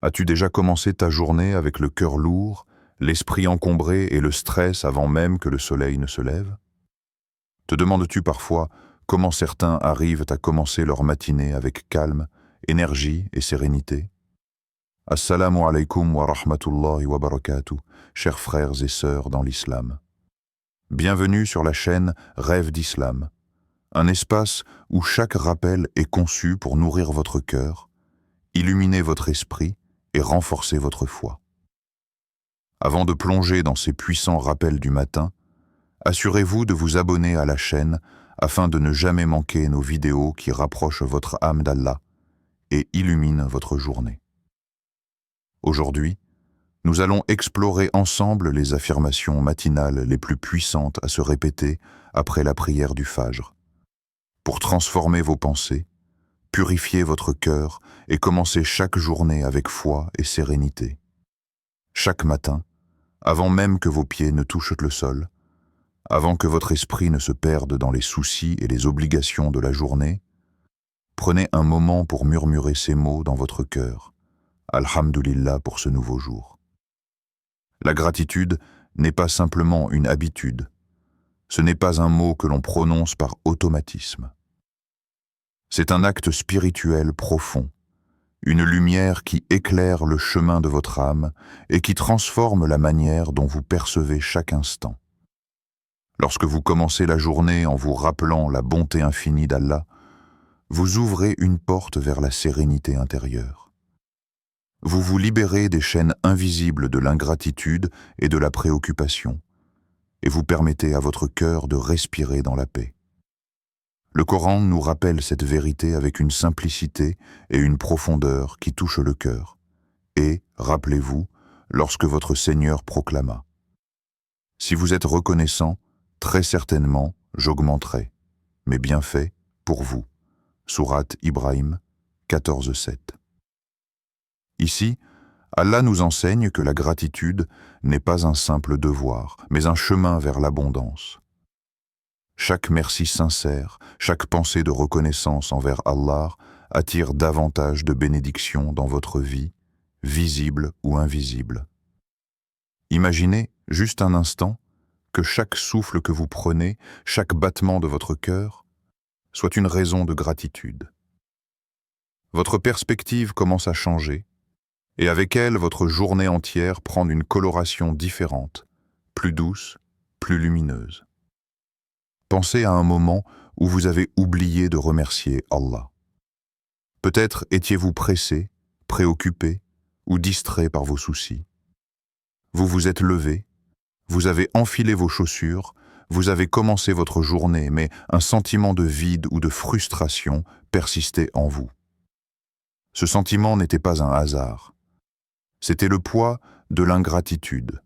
As-tu déjà commencé ta journée avec le cœur lourd, l'esprit encombré et le stress avant même que le soleil ne se lève? Te demandes-tu parfois comment certains arrivent à commencer leur matinée avec calme, énergie et sérénité? Assalamu alaikum wa rahmatullahi wa barakatuh, chers frères et sœurs dans l'islam. Bienvenue sur la chaîne Rêve d'Islam, un espace où chaque rappel est conçu pour nourrir votre cœur, illuminer votre esprit et renforcer votre foi. Avant de plonger dans ces puissants rappels du matin, assurez-vous de vous abonner à la chaîne afin de ne jamais manquer nos vidéos qui rapprochent votre âme d'Allah et illuminent votre journée. Aujourd'hui, nous allons explorer ensemble les affirmations matinales les plus puissantes à se répéter après la prière du Fajr, pour transformer vos pensées, purifier votre cœur et commencer chaque journée avec foi et sérénité. Chaque matin, avant même que vos pieds ne touchent le sol, avant que votre esprit ne se perde dans les soucis et les obligations de la journée, prenez un moment pour murmurer ces mots dans votre cœur. Alhamdulillah pour ce nouveau jour. La gratitude n'est pas simplement une habitude. Ce n'est pas un mot que l'on prononce par automatisme. C'est un acte spirituel profond, une lumière qui éclaire le chemin de votre âme et qui transforme la manière dont vous percevez chaque instant. Lorsque vous commencez la journée en vous rappelant la bonté infinie d'Allah, vous ouvrez une porte vers la sérénité intérieure. Vous vous libérez des chaînes invisibles de l'ingratitude et de la préoccupation, et vous permettez à votre cœur de respirer dans la paix. Le Coran nous rappelle cette vérité avec une simplicité et une profondeur qui touchent le cœur. Et, rappelez-vous, lorsque votre Seigneur proclama « Si vous êtes reconnaissant, très certainement, j'augmenterai mes bienfaits pour vous. » Sourate Ibrahim 14:7. Ici, Allah nous enseigne que la gratitude n'est pas un simple devoir, mais un chemin vers l'abondance. Chaque merci sincère, chaque pensée de reconnaissance envers Allah attire davantage de bénédictions dans votre vie, visible ou invisible. Imaginez, juste un instant, que chaque souffle que vous prenez, chaque battement de votre cœur, soit une raison de gratitude. Votre perspective commence à changer, et avec elle, votre journée entière prend une coloration différente, plus douce, plus lumineuse. Pensez à un moment où vous avez oublié de remercier Allah. Peut-être étiez-vous pressé, préoccupé ou distrait par vos soucis. Vous vous êtes levé, vous avez enfilé vos chaussures, vous avez commencé votre journée, mais un sentiment de vide ou de frustration persistait en vous. Ce sentiment n'était pas un hasard. C'était le poids de l'ingratitude.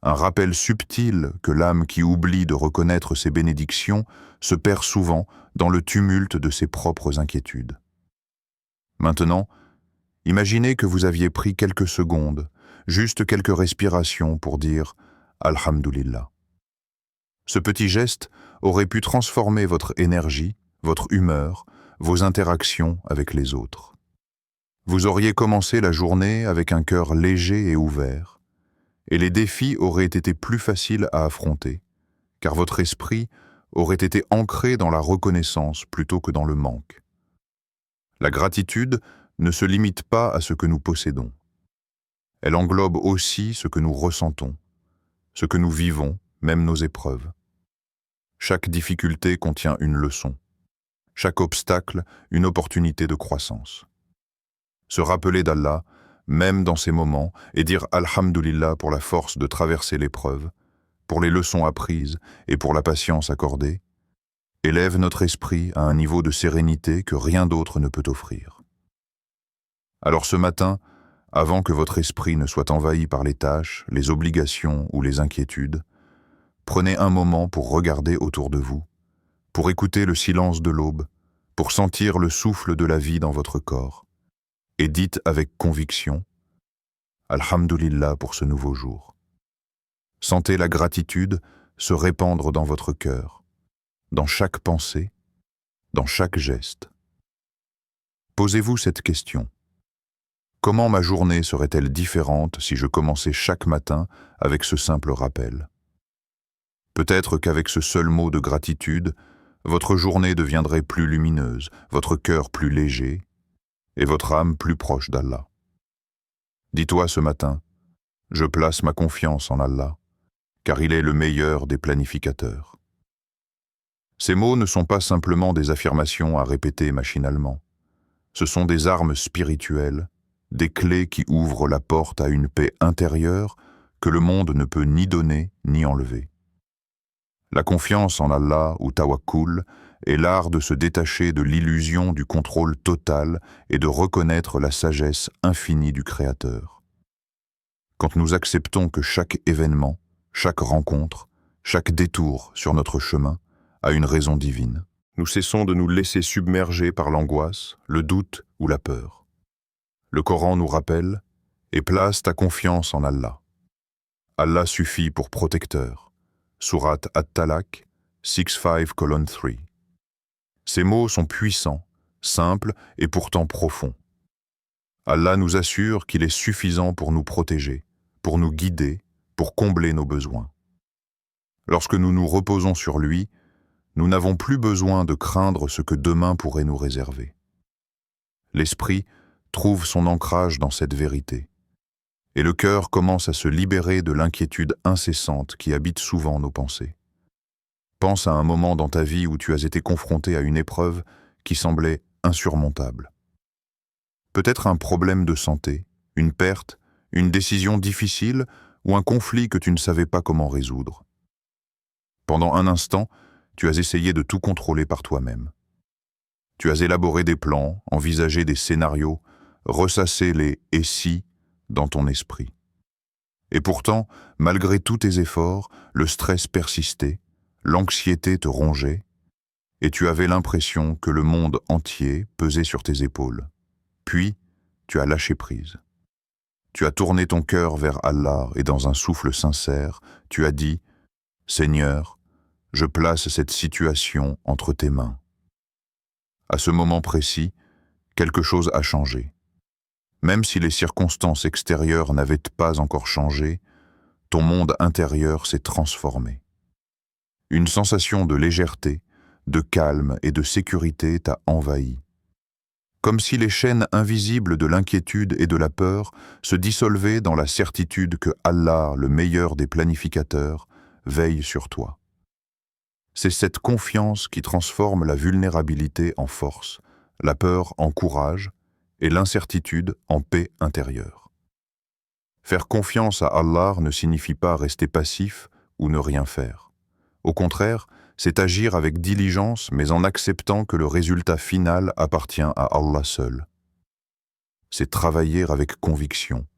Un rappel subtil que l'âme qui oublie de reconnaître ses bénédictions se perd souvent dans le tumulte de ses propres inquiétudes. Maintenant, imaginez que vous aviez pris quelques secondes, juste quelques respirations pour dire « Alhamdulillah ». Ce petit geste aurait pu transformer votre énergie, votre humeur, vos interactions avec les autres. Vous auriez commencé la journée avec un cœur léger et ouvert, et les défis auraient été plus faciles à affronter, car votre esprit aurait été ancré dans la reconnaissance plutôt que dans le manque. La gratitude ne se limite pas à ce que nous possédons. Elle englobe aussi ce que nous ressentons, ce que nous vivons, même nos épreuves. Chaque difficulté contient une leçon, chaque obstacle une opportunité de croissance. Se rappeler d'Allah, même dans ces moments, et dire Alhamdulillah pour la force de traverser l'épreuve, pour les leçons apprises et pour la patience accordée, élève notre esprit à un niveau de sérénité que rien d'autre ne peut offrir. Alors ce matin, avant que votre esprit ne soit envahi par les tâches, les obligations ou les inquiétudes, prenez un moment pour regarder autour de vous, pour écouter le silence de l'aube, pour sentir le souffle de la vie dans votre corps, et dites avec conviction « Alhamdulillah pour ce nouveau jour ». Sentez la gratitude se répandre dans votre cœur, dans chaque pensée, dans chaque geste. Posez-vous cette question. Comment ma journée serait-elle différente si je commençais chaque matin avec ce simple rappel? Peut-être qu'avec ce seul mot de gratitude, votre journée deviendrait plus lumineuse, votre cœur plus léger et votre âme plus proche d'Allah. Dis-toi ce matin, je place ma confiance en Allah, car il est le meilleur des planificateurs. Ces mots ne sont pas simplement des affirmations à répéter machinalement. Ce sont des armes spirituelles, des clés qui ouvrent la porte à une paix intérieure que le monde ne peut ni donner ni enlever. La confiance en Allah ou tawakkul est l'art de se détacher de l'illusion du contrôle total et de reconnaître la sagesse infinie du Créateur. Quand nous acceptons que chaque événement, chaque rencontre, chaque détour sur notre chemin a une raison divine, nous cessons de nous laisser submerger par l'angoisse, le doute ou la peur. Le Coran nous rappelle « Et place ta confiance en Allah. Allah suffit pour protecteur. » Sourate At-Talaq 6:5-3. Ces mots sont puissants, simples et pourtant profonds. Allah nous assure qu'il est suffisant pour nous protéger, pour nous guider, pour combler nos besoins. Lorsque nous nous reposons sur lui, nous n'avons plus besoin de craindre ce que demain pourrait nous réserver. L'esprit trouve son ancrage dans cette vérité, et le cœur commence à se libérer de l'inquiétude incessante qui habite souvent nos pensées. Pense à un moment dans ta vie où tu as été confronté à une épreuve qui semblait insurmontable. Peut-être un problème de santé, une perte, une décision difficile ou un conflit que tu ne savais pas comment résoudre. Pendant un instant, tu as essayé de tout contrôler par toi-même. Tu as élaboré des plans, envisagé des scénarios, ressassé les « et si » dans ton esprit. Et pourtant, malgré tous tes efforts, le stress persistait, l'anxiété te rongeait, et tu avais l'impression que le monde entier pesait sur tes épaules. Puis, tu as lâché prise. Tu as tourné ton cœur vers Allah et dans un souffle sincère, tu as dit « Seigneur, je place cette situation entre tes mains. » À ce moment précis, quelque chose a changé. Même si les circonstances extérieures n'avaient pas encore changé, ton monde intérieur s'est transformé. Une sensation de légèreté, de calme et de sécurité t'a envahi. Comme si les chaînes invisibles de l'inquiétude et de la peur se dissolvaient dans la certitude que Allah, le meilleur des planificateurs, veille sur toi. C'est cette confiance qui transforme la vulnérabilité en force, la peur en courage et l'incertitude en paix intérieure. Faire confiance à Allah ne signifie pas rester passif ou ne rien faire. Au contraire, c'est agir avec diligence mais en acceptant que le résultat final appartient à Allah seul. C'est travailler avec conviction,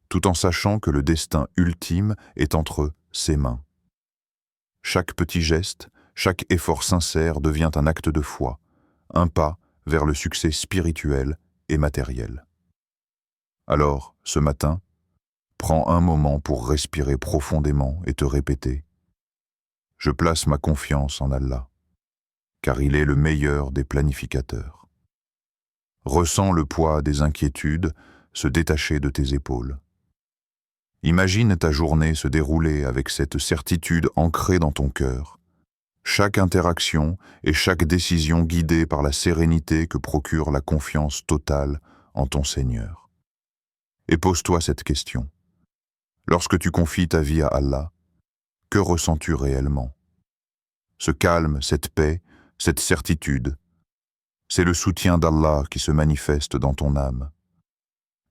tout en sachant que le destin ultime est entre ses mains. Chaque petit geste, chaque effort sincère devient un acte de foi, un pas vers le succès spirituel et matériel. Alors, ce matin, prends un moment pour respirer profondément et te répéter « Je place ma confiance en Allah, car il est le meilleur des planificateurs. » Ressens le poids des inquiétudes se détacher de tes épaules. Imagine ta journée se dérouler avec cette certitude ancrée dans ton cœur. Chaque interaction et chaque décision guidée par la sérénité que procure la confiance totale en ton Seigneur. Et pose-toi cette question. Lorsque tu confies ta vie à Allah, que ressens-tu réellement? Ce calme, cette paix, cette certitude, c'est le soutien d'Allah qui se manifeste dans ton âme.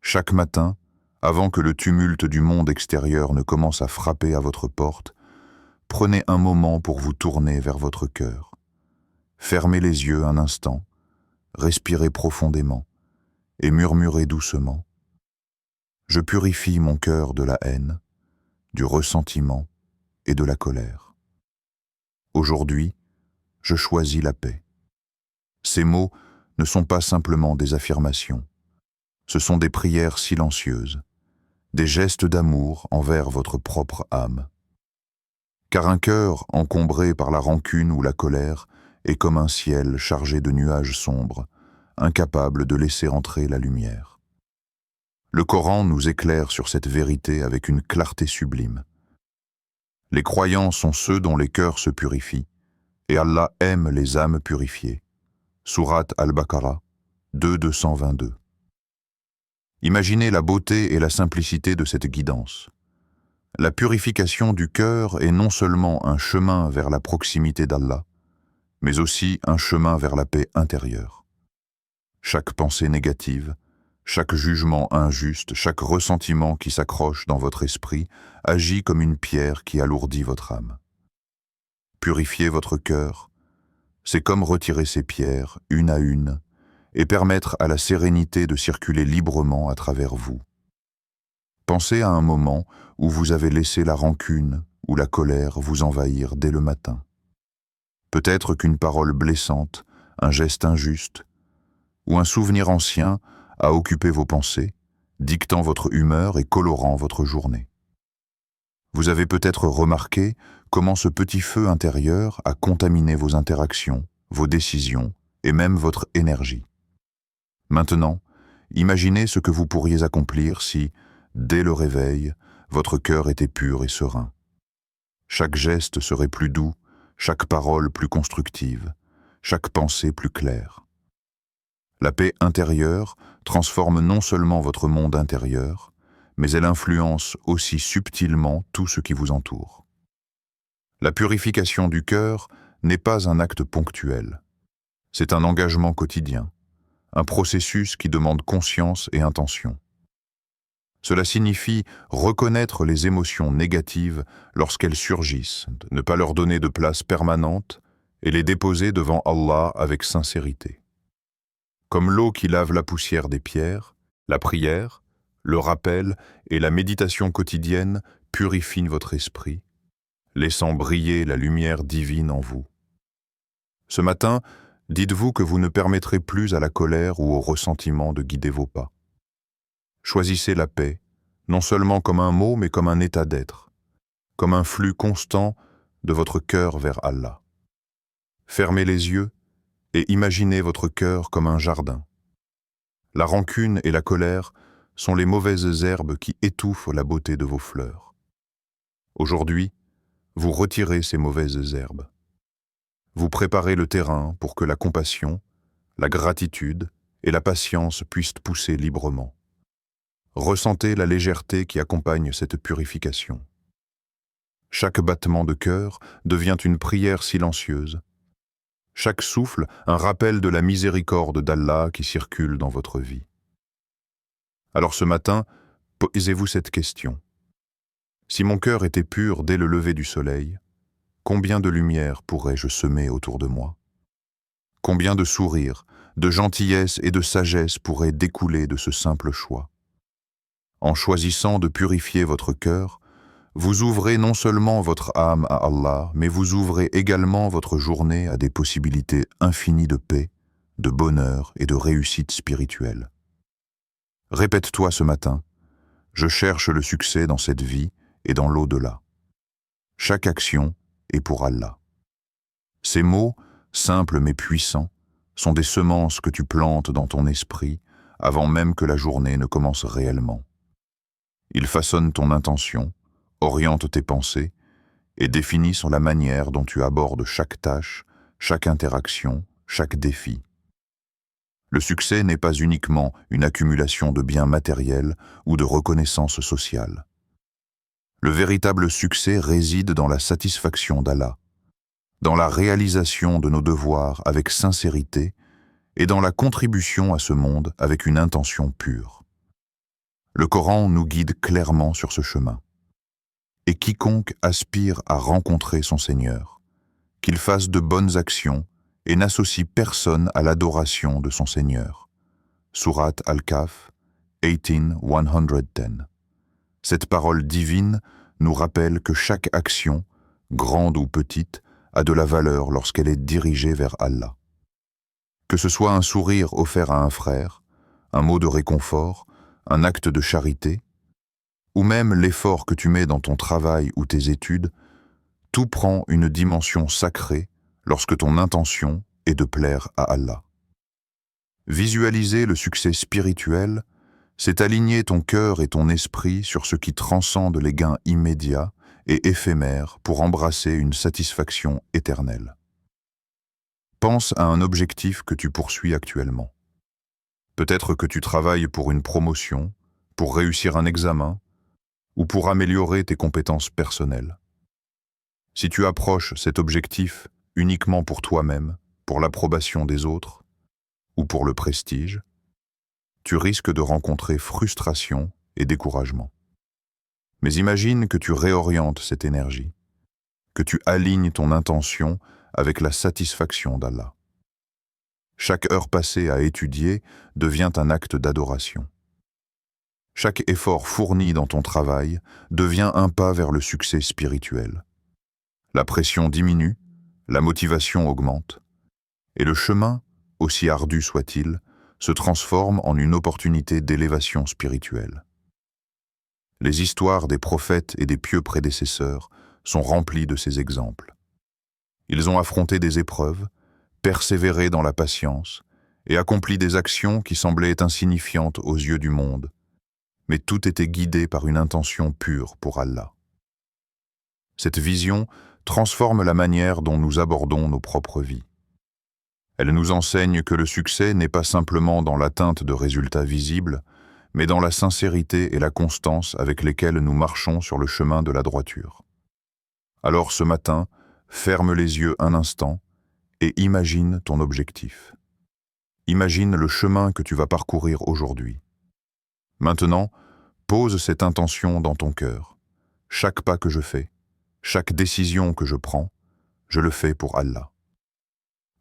Chaque matin, avant que le tumulte du monde extérieur ne commence à frapper à votre porte, prenez un moment pour vous tourner vers votre cœur. Fermez les yeux un instant, respirez profondément et murmurez doucement. Je purifie mon cœur de la haine, du ressentiment et de la colère. Aujourd'hui, je choisis la paix. Ces mots ne sont pas simplement des affirmations. Ce sont des prières silencieuses, des gestes d'amour envers votre propre âme. Car un cœur encombré par la rancune ou la colère est comme un ciel chargé de nuages sombres, incapable de laisser entrer la lumière. Le Coran nous éclaire sur cette vérité avec une clarté sublime. Les croyants sont ceux dont les cœurs se purifient, et Allah aime les âmes purifiées. Sourate Al-Baqarah 2:222. Imaginez la beauté et la simplicité de cette guidance. La purification du cœur est non seulement un chemin vers la proximité d'Allah, mais aussi un chemin vers la paix intérieure. Chaque pensée négative, chaque jugement injuste, chaque ressentiment qui s'accroche dans votre esprit agit comme une pierre qui alourdit votre âme. Purifier votre cœur, c'est comme retirer ces pierres, une à une, et permettre à la sérénité de circuler librement à travers vous. Pensez à un moment où vous avez laissé la rancune ou la colère vous envahir dès le matin. Peut-être qu'une parole blessante, un geste injuste, ou un souvenir ancien a occupé vos pensées, dictant votre humeur et colorant votre journée. Vous avez peut-être remarqué comment ce petit feu intérieur a contaminé vos interactions, vos décisions et même votre énergie. Maintenant, imaginez ce que vous pourriez accomplir si, dès le réveil, votre cœur était pur et serein. Chaque geste serait plus doux, chaque parole plus constructive, chaque pensée plus claire. La paix intérieure transforme non seulement votre monde intérieur, mais elle influence aussi subtilement tout ce qui vous entoure. La purification du cœur n'est pas un acte ponctuel. C'est un engagement quotidien, un processus qui demande conscience et intention. Cela signifie reconnaître les émotions négatives lorsqu'elles surgissent, ne pas leur donner de place permanente et les déposer devant Allah avec sincérité. Comme l'eau qui lave la poussière des pierres, la prière, le rappel et la méditation quotidienne purifient votre esprit, laissant briller la lumière divine en vous. Ce matin, dites-vous que vous ne permettrez plus à la colère ou au ressentiment de guider vos pas. Choisissez la paix, non seulement comme un mot, mais comme un état d'être, comme un flux constant de votre cœur vers Allah. Fermez les yeux et imaginez votre cœur comme un jardin. La rancune et la colère sont les mauvaises herbes qui étouffent la beauté de vos fleurs. Aujourd'hui, vous retirez ces mauvaises herbes. Vous préparez le terrain pour que la compassion, la gratitude et la patience puissent pousser librement. Ressentez la légèreté qui accompagne cette purification. Chaque battement de cœur devient une prière silencieuse. Chaque souffle, un rappel de la miséricorde d'Allah qui circule dans votre vie. Alors ce matin, posez-vous cette question. Si mon cœur était pur dès le lever du soleil, combien de lumière pourrais-je semer autour de moi? Combien de sourires, de gentillesse et de sagesse pourraient découler de ce simple choix? En choisissant de purifier votre cœur, vous ouvrez non seulement votre âme à Allah, mais vous ouvrez également votre journée à des possibilités infinies de paix, de bonheur et de réussite spirituelle. Répète-toi ce matin, je cherche le succès dans cette vie et dans l'au-delà. Chaque action est pour Allah. Ces mots, simples mais puissants, sont des semences que tu plantes dans ton esprit avant même que la journée ne commence réellement. Ils façonnent ton intention, orientent tes pensées et définissent la manière dont tu abordes chaque tâche, chaque interaction, chaque défi. Le succès n'est pas uniquement une accumulation de biens matériels ou de reconnaissance sociale. Le véritable succès réside dans la satisfaction d'Allah, dans la réalisation de nos devoirs avec sincérité et dans la contribution à ce monde avec une intention pure. Le Coran nous guide clairement sur ce chemin. Et quiconque aspire à rencontrer son Seigneur, qu'il fasse de bonnes actions et n'associe personne à l'adoration de son Seigneur. Sourate Al-Kahf 18:110. Cette parole divine nous rappelle que chaque action, grande ou petite, a de la valeur lorsqu'elle est dirigée vers Allah. Que ce soit un sourire offert à un frère, un mot de réconfort, un acte de charité, ou même l'effort que tu mets dans ton travail ou tes études, tout prend une dimension sacrée lorsque ton intention est de plaire à Allah. Visualiser le succès spirituel, c'est aligner ton cœur et ton esprit sur ce qui transcende les gains immédiats et éphémères pour embrasser une satisfaction éternelle. Pense à un objectif que tu poursuis actuellement. Peut-être que tu travailles pour une promotion, pour réussir un examen ou pour améliorer tes compétences personnelles. Si tu approches cet objectif uniquement pour toi-même, pour l'approbation des autres ou pour le prestige, tu risques de rencontrer frustration et découragement. Mais imagine que tu réorientes cette énergie, que tu alignes ton intention avec la satisfaction d'Allah. Chaque heure passée à étudier devient un acte d'adoration. Chaque effort fourni dans ton travail devient un pas vers le succès spirituel. La pression diminue, la motivation augmente, et le chemin, aussi ardu soit-il, se transforme en une opportunité d'élévation spirituelle. Les histoires des prophètes et des pieux prédécesseurs sont remplies de ces exemples. Ils ont affronté des épreuves, persévéré dans la patience et accompli des actions qui semblaient insignifiantes aux yeux du monde, mais tout était guidé par une intention pure pour Allah. Cette vision transforme la manière dont nous abordons nos propres vies. Elle nous enseigne que le succès n'est pas simplement dans l'atteinte de résultats visibles, mais dans la sincérité et la constance avec lesquelles nous marchons sur le chemin de la droiture. Alors ce matin, ferme les yeux un instant et imagine ton objectif. Imagine le chemin que tu vas parcourir aujourd'hui. Maintenant, pose cette intention dans ton cœur. Chaque pas que je fais, chaque décision que je prends, je le fais pour Allah.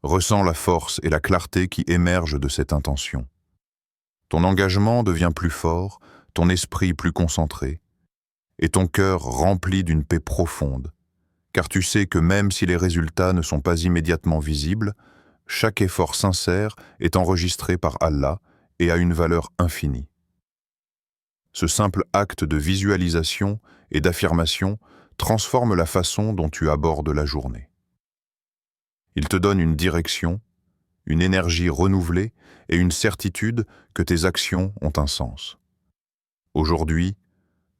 Ressens la force et la clarté qui émergent de cette intention. Ton engagement devient plus fort, ton esprit plus concentré, et ton cœur rempli d'une paix profonde, car tu sais que même si les résultats ne sont pas immédiatement visibles, chaque effort sincère est enregistré par Allah et a une valeur infinie. Ce simple acte de visualisation et d'affirmation transforme la façon dont tu abordes la journée. Il te donne une direction, une énergie renouvelée et une certitude que tes actions ont un sens. Aujourd'hui,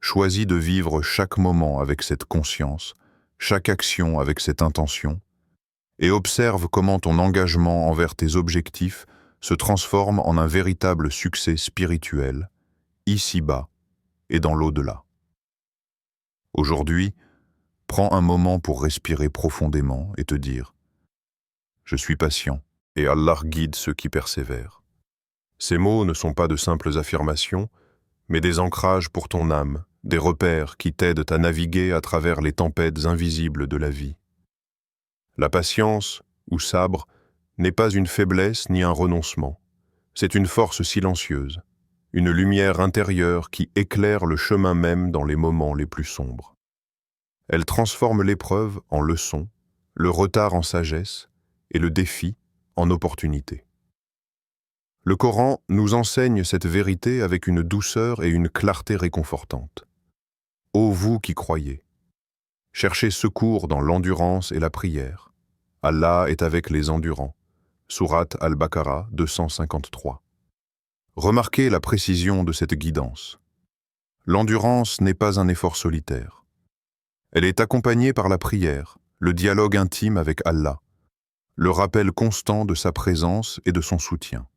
choisis de vivre chaque moment avec cette conscience, chaque action avec cette intention, et observe comment ton engagement envers tes objectifs se transforme en un véritable succès spirituel, ici-bas et dans l'au-delà. Aujourd'hui, prends un moment pour respirer profondément et te dire « Je suis patient et Allah guide ceux qui persévèrent ». Ces mots ne sont pas de simples affirmations, mais des ancrages pour ton âme, des repères qui t'aident à naviguer à travers les tempêtes invisibles de la vie. La patience, ou sabre, n'est pas une faiblesse ni un renoncement. C'est une force silencieuse, une lumière intérieure qui éclaire le chemin même dans les moments les plus sombres. Elle transforme l'épreuve en leçon, le retard en sagesse et le défi en opportunité. Le Coran nous enseigne cette vérité avec une douceur et une clarté réconfortantes. Ô vous qui croyez, cherchez secours dans l'endurance et la prière. Allah est avec les endurants. Sourate Al-Baqarah 253. Remarquez la précision de cette guidance. L'endurance n'est pas un effort solitaire. Elle est accompagnée par la prière, le dialogue intime avec Allah, le rappel constant de sa présence et de son soutien.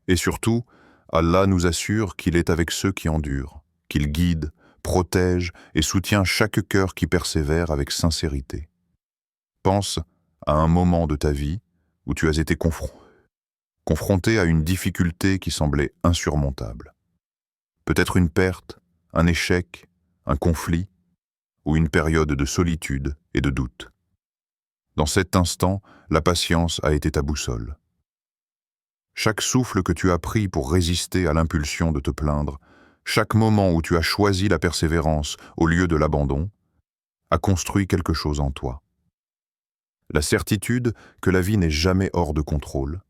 Et surtout, Allah nous assure qu'il est avec ceux qui endurent, qu'il guide, protège et soutient chaque cœur qui persévère avec sincérité. Pense à un moment de ta vie où tu as été confronté à une difficulté qui semblait insurmontable. Peut-être une perte, un échec, un conflit, ou une période de solitude et de doute. Dans cet instant, la patience a été ta boussole. Chaque souffle que tu as pris pour résister à l'impulsion de te plaindre, chaque moment où tu as choisi la persévérance au lieu de l'abandon, a construit quelque chose en toi. La certitude que la vie n'est jamais hors de contrôle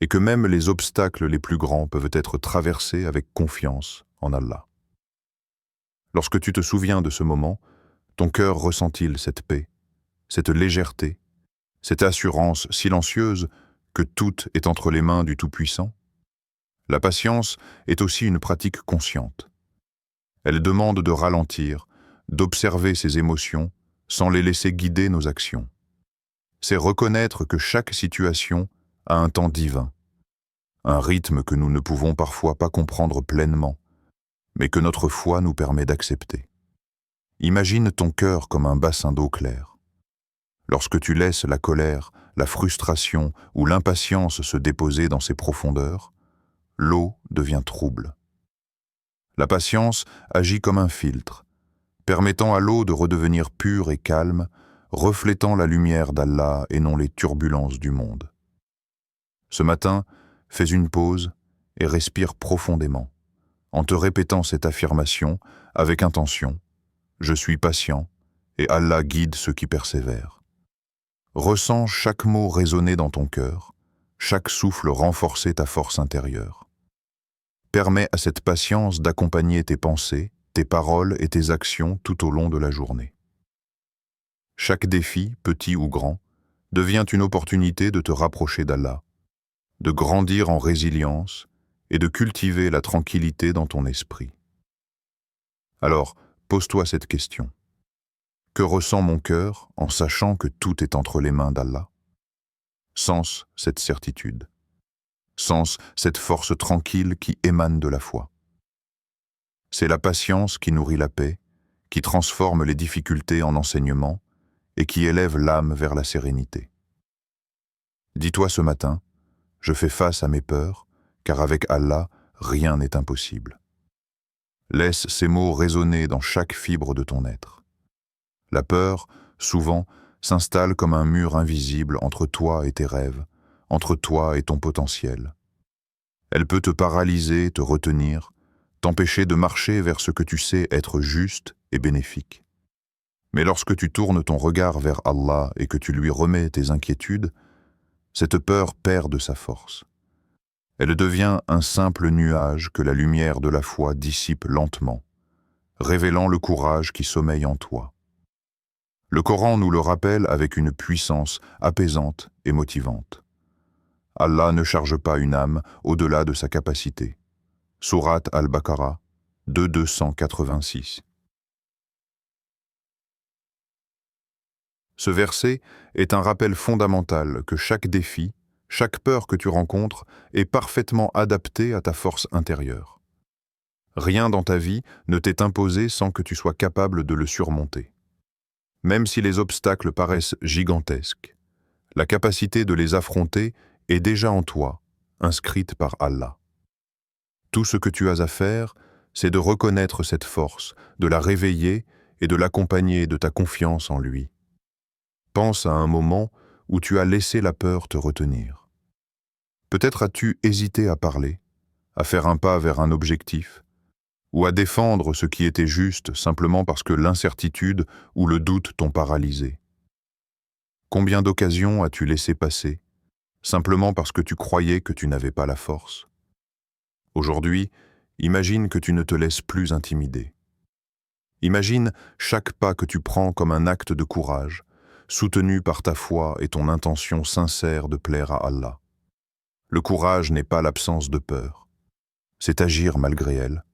et que même les obstacles les plus grands peuvent être traversés avec confiance en Allah. Lorsque tu te souviens de ce moment, ton cœur ressent-il cette paix, cette légèreté, cette assurance silencieuse que tout est entre les mains du Tout-Puissant? La patience est aussi une pratique consciente. Elle demande de ralentir, d'observer ses émotions sans les laisser guider nos actions. C'est reconnaître que chaque situation a un temps divin, un rythme que nous ne pouvons parfois pas comprendre pleinement, mais que notre foi nous permet d'accepter. Imagine ton cœur comme un bassin d'eau claire. Lorsque tu laisses la colère, la frustration ou l'impatience se déposer dans ses profondeurs, l'eau devient trouble. La patience agit comme un filtre, permettant à l'eau de redevenir pure et calme, reflétant la lumière d'Allah et non les turbulences du monde. Ce matin, fais une pause et respire profondément, en te répétant cette affirmation avec intention. Je suis patient et Allah guide ceux qui persévèrent. Ressens chaque mot résonner dans ton cœur, chaque souffle renforcer ta force intérieure. Permets à cette patience d'accompagner tes pensées, tes paroles et tes actions tout au long de la journée. Chaque défi, petit ou grand, devient une opportunité de te rapprocher d'Allah, de grandir en résilience et de cultiver la tranquillité dans ton esprit. Alors, pose-toi cette question. Que ressent mon cœur en sachant que tout est entre les mains d'Allah? Sens cette certitude. Sens cette force tranquille qui émane de la foi. C'est la patience qui nourrit la paix, qui transforme les difficultés en enseignement et qui élève l'âme vers la sérénité. Dis-toi ce matin, je fais face à mes peurs, car avec Allah, rien n'est impossible. Laisse ces mots résonner dans chaque fibre de ton être. La peur, souvent, s'installe comme un mur invisible entre toi et tes rêves, entre toi et ton potentiel. Elle peut te paralyser, te retenir, t'empêcher de marcher vers ce que tu sais être juste et bénéfique. Mais lorsque tu tournes ton regard vers Allah et que tu lui remets tes inquiétudes, cette peur perd de sa force. Elle devient un simple nuage que la lumière de la foi dissipe lentement, révélant le courage qui sommeille en toi. Le Coran nous le rappelle avec une puissance apaisante et motivante. Allah ne charge pas une âme au-delà de sa capacité. Sourate Al-Baqarah 286. Ce verset est un rappel fondamental que chaque défi, chaque peur que tu rencontres est parfaitement adapté à ta force intérieure. Rien dans ta vie ne t'est imposé sans que tu sois capable de le surmonter. Même si les obstacles paraissent gigantesques, la capacité de les affronter est déjà en toi, inscrite par Allah. Tout ce que tu as à faire, c'est de reconnaître cette force, de la réveiller et de l'accompagner de ta confiance en lui. Pense à un moment où tu as laissé la peur te retenir. Peut-être as-tu hésité à parler, à faire un pas vers un objectif, ou à défendre ce qui était juste simplement parce que l'incertitude ou le doute t'ont paralysé. Combien d'occasions as-tu laissé passer, simplement parce que tu croyais que tu n'avais pas la force? Aujourd'hui, imagine que tu ne te laisses plus intimider. Imagine chaque pas que tu prends comme un acte de courage, soutenu par ta foi et ton intention sincère de plaire à Allah. Le courage n'est pas l'absence de peur, c'est agir malgré elle,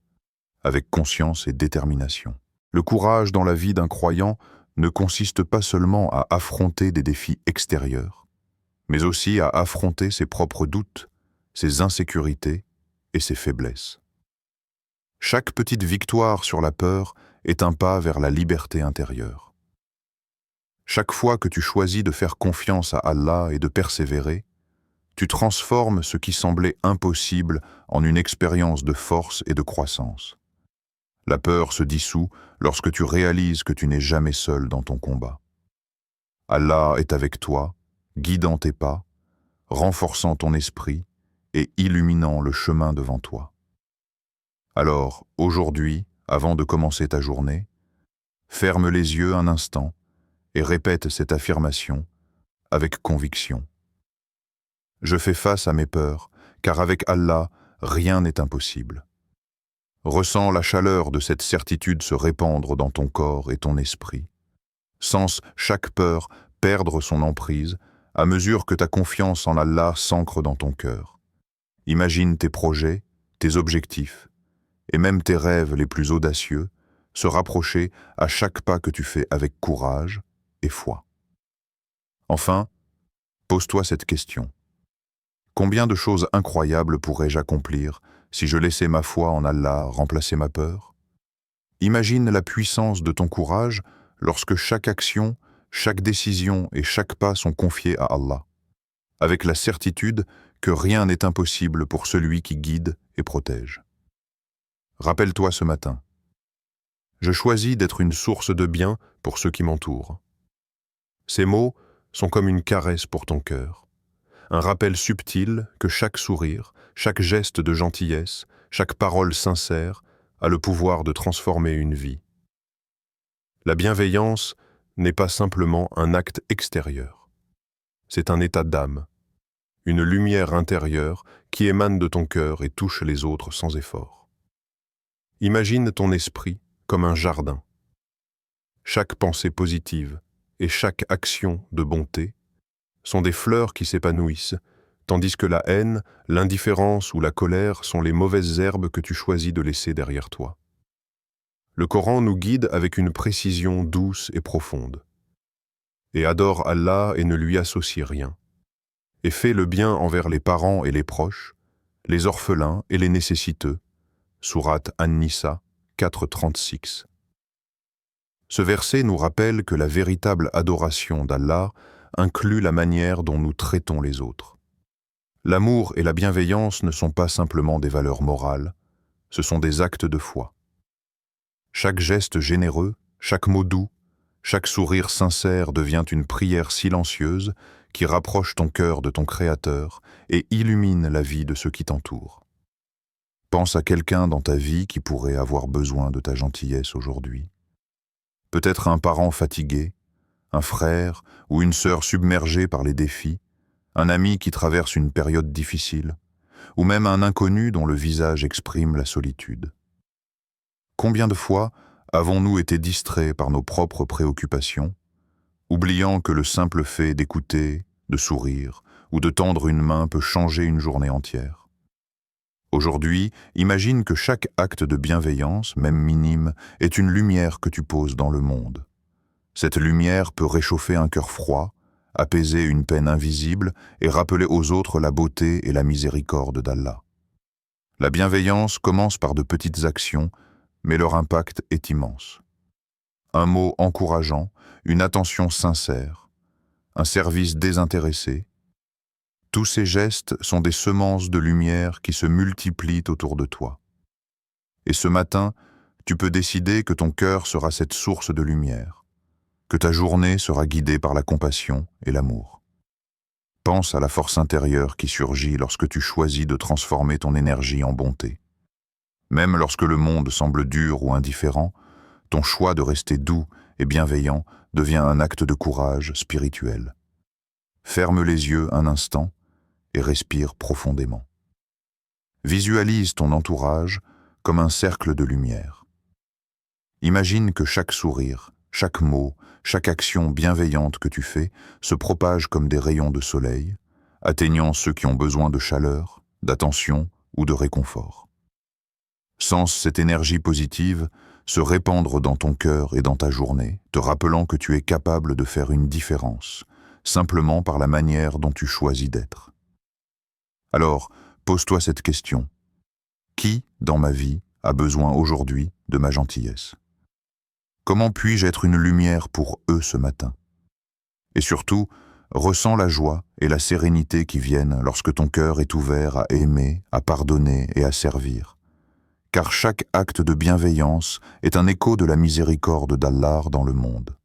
avec conscience et détermination. Le courage dans la vie d'un croyant ne consiste pas seulement à affronter des défis extérieurs, mais aussi à affronter ses propres doutes, ses insécurités et ses faiblesses. Chaque petite victoire sur la peur est un pas vers la liberté intérieure. Chaque fois que tu choisis de faire confiance à Allah et de persévérer, tu transformes ce qui semblait impossible en une expérience de force et de croissance. La peur se dissout lorsque tu réalises que tu n'es jamais seul dans ton combat. Allah est avec toi, guidant tes pas, renforçant ton esprit et illuminant le chemin devant toi. Alors, aujourd'hui, avant de commencer ta journée, ferme les yeux un instant et répète cette affirmation avec conviction. Je fais face à mes peurs, car avec Allah, rien n'est impossible. Ressens la chaleur de cette certitude se répandre dans ton corps et ton esprit. Sens chaque peur perdre son emprise à mesure que ta confiance en Allah s'ancre dans ton cœur. Imagine tes projets, tes objectifs, et même tes rêves les plus audacieux, se rapprocher à chaque pas que tu fais avec courage et foi. Enfin, pose-toi cette question. Combien de choses incroyables pourrais-je accomplir si je laissais ma foi en Allah remplacer ma peur? Imagine la puissance de ton courage lorsque chaque action, chaque décision et chaque pas sont confiés à Allah, avec la certitude que rien n'est impossible pour celui qui guide et protège. Rappelle-toi ce matin. Je choisis d'être une source de bien pour ceux qui m'entourent. Ces mots sont comme une caresse pour ton cœur, un rappel subtil que chaque sourire, chaque geste de gentillesse, chaque parole sincère a le pouvoir de transformer une vie. La bienveillance n'est pas simplement un acte extérieur. C'est un état d'âme, une lumière intérieure qui émane de ton cœur et touche les autres sans effort. Imagine ton esprit comme un jardin. Chaque pensée positive et chaque action de bonté sont des fleurs qui s'épanouissent, tandis que la haine, l'indifférence ou la colère sont les mauvaises herbes que tu choisis de laisser derrière toi. Le Coran nous guide avec une précision douce et profonde. Et adore Allah et ne lui associe rien. Et fais le bien envers les parents et les proches, les orphelins et les nécessiteux. Sourate An-Nisa 4:36. Ce verset nous rappelle que la véritable adoration d'Allah inclut la manière dont nous traitons les autres. L'amour et la bienveillance ne sont pas simplement des valeurs morales, ce sont des actes de foi. Chaque geste généreux, chaque mot doux, chaque sourire sincère devient une prière silencieuse qui rapproche ton cœur de ton Créateur et illumine la vie de ceux qui t'entourent. Pense à quelqu'un dans ta vie qui pourrait avoir besoin de ta gentillesse aujourd'hui. Peut-être un parent fatigué, un frère ou une sœur submergée par les défis, un ami qui traverse une période difficile, ou même un inconnu dont le visage exprime la solitude. Combien de fois avons-nous été distraits par nos propres préoccupations, oubliant que le simple fait d'écouter, de sourire ou de tendre une main peut changer une journée entière? Aujourd'hui, imagine que chaque acte de bienveillance, même minime, est une lumière que tu poses dans le monde. Cette lumière peut réchauffer un cœur froid, apaiser une peine invisible et rappeler aux autres la beauté et la miséricorde d'Allah. La bienveillance commence par de petites actions, mais leur impact est immense. Un mot encourageant, une attention sincère, un service désintéressé, tous ces gestes sont des semences de lumière qui se multiplient autour de toi. Et ce matin, tu peux décider que ton cœur sera cette source de lumière, que ta journée sera guidée par la compassion et l'amour. Pense à la force intérieure qui surgit lorsque tu choisis de transformer ton énergie en bonté. Même lorsque le monde semble dur ou indifférent, ton choix de rester doux et bienveillant devient un acte de courage spirituel. Ferme les yeux un instant et respire profondément. Visualise ton entourage comme un cercle de lumière. Imagine que chaque sourire, chaque mot, chaque action bienveillante que tu fais se propage comme des rayons de soleil, atteignant ceux qui ont besoin de chaleur, d'attention ou de réconfort. Sens cette énergie positive se répandre dans ton cœur et dans ta journée, te rappelant que tu es capable de faire une différence, simplement par la manière dont tu choisis d'être. Alors, pose-toi cette question. Qui, dans ma vie, a besoin aujourd'hui de ma gentillesse? Comment puis-je être une lumière pour eux ce matin? Et surtout, ressens la joie et la sérénité qui viennent lorsque ton cœur est ouvert à aimer, à pardonner et à servir. Car chaque acte de bienveillance est un écho de la miséricorde d'Allah dans le monde.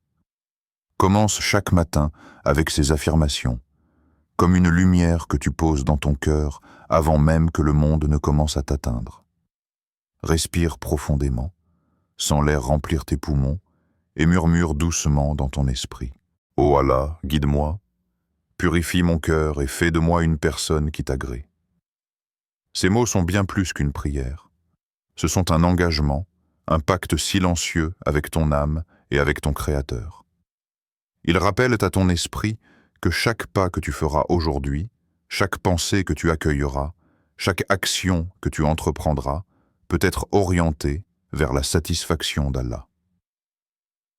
Commence chaque matin avec ces affirmations, comme une lumière que tu poses dans ton cœur avant même que le monde ne commence à t'atteindre. Respire profondément, sens l'air remplir tes poumons et murmure doucement dans ton esprit. Ô Allah, guide-moi, purifie mon cœur et fais de moi une personne qui t'agrée. Ces mots sont bien plus qu'une prière. Ce sont un engagement, un pacte silencieux avec ton âme et avec ton Créateur. Ils rappellent à ton esprit que chaque pas que tu feras aujourd'hui, chaque pensée que tu accueilleras, Chaque action que tu entreprendras peut être orientée vers la satisfaction d'Allah.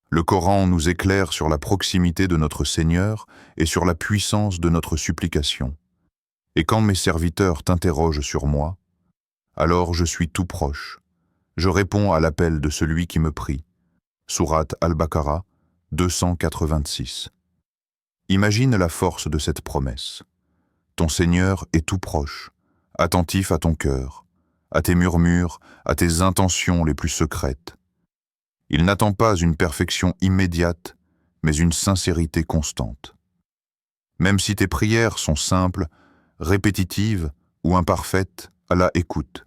Le Coran nous éclaire sur la proximité de notre Seigneur et sur la puissance de notre supplication. Et quand mes serviteurs t'interrogent sur moi, alors je suis tout proche. Je réponds à l'appel de celui qui me prie. Sourate Al-Baqarah 286. Imagine la force de cette promesse. Ton Seigneur est tout proche, attentif à ton cœur, à tes murmures, à tes intentions les plus secrètes. Il n'attend pas une perfection immédiate, mais une sincérité constante. Même si tes prières sont simples, répétitives ou imparfaites, Allah écoute.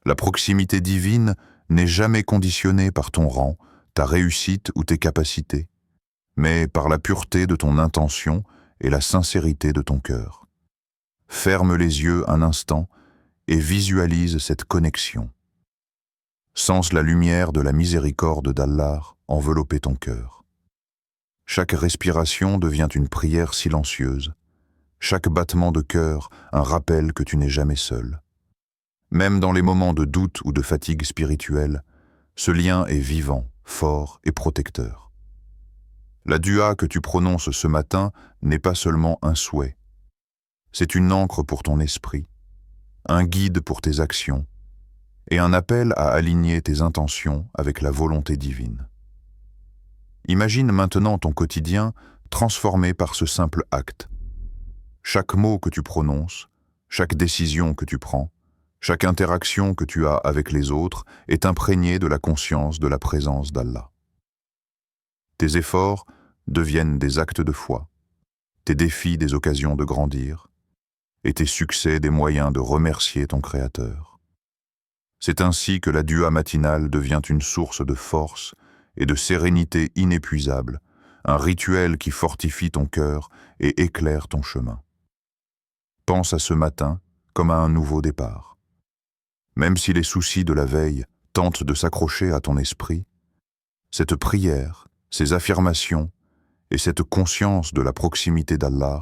La proximité divine n'est jamais conditionnée par ton rang, ta réussite ou tes capacités, mais par la pureté de ton intention et la sincérité de ton cœur. Ferme les yeux un instant et visualise cette connexion. Sens la lumière de la miséricorde d'Allah envelopper ton cœur. Chaque respiration devient une prière silencieuse, chaque battement de cœur un rappel que tu n'es jamais seul. Même dans les moments de doute ou de fatigue spirituelle, ce lien est vivant, fort et protecteur. La dua que tu prononces ce matin n'est pas seulement un souhait. C'est une ancre pour ton esprit, un guide pour tes actions, et un appel à aligner tes intentions avec la volonté divine. Imagine maintenant ton quotidien transformé par ce simple acte. Chaque mot que tu prononces, chaque décision que tu prends, chaque interaction que tu as avec les autres est imprégnée de la conscience de la présence d'Allah. Tes efforts deviennent des actes de foi, tes défis des occasions de grandir, et tes succès des moyens de remercier ton Créateur. C'est ainsi que la dua matinale devient une source de force et de sérénité inépuisable, un rituel qui fortifie ton cœur et éclaire ton chemin. Pense à ce matin comme à un nouveau départ. Même si les soucis de la veille tentent de s'accrocher à ton esprit, cette prière, ces affirmations et cette conscience de la proximité d'Allah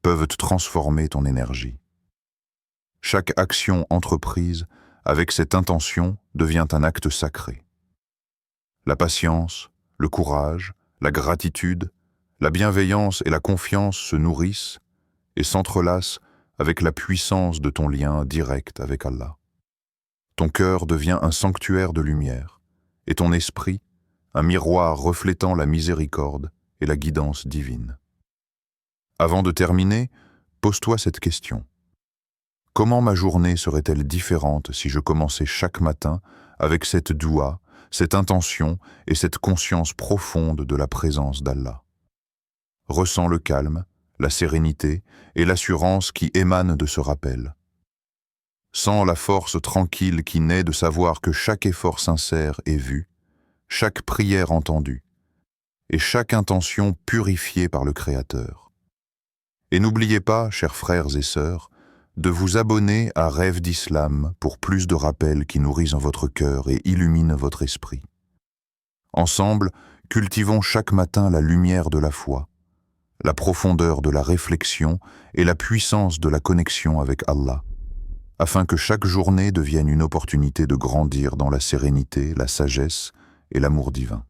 peuvent transformer ton énergie. Chaque action entreprise avec cette intention devient un acte sacré. La patience, le courage, la gratitude, la bienveillance et la confiance se nourrissent et s'entrelacent avec la puissance de ton lien direct avec Allah. Ton cœur devient un sanctuaire de lumière et ton esprit un miroir reflétant la miséricorde et la guidance divine. Avant de terminer, pose-toi cette question. Comment ma journée serait-elle différente si je commençais chaque matin avec cette doua, cette intention et cette conscience profonde de la présence d'Allah? Ressens le calme, la sérénité et l'assurance qui émanent de ce rappel. Sens la force tranquille qui naît de savoir que chaque effort sincère est vu, chaque prière entendue et chaque intention purifiée par le Créateur. Et n'oubliez pas, chers frères et sœurs, de vous abonner à Rêve d'Islam pour plus de rappels qui nourrissent votre cœur et illuminent votre esprit. Ensemble, cultivons chaque matin la lumière de la foi, la profondeur de la réflexion et la puissance de la connexion avec Allah, afin que chaque journée devienne une opportunité de grandir dans la sérénité, la sagesse et l'amour divin.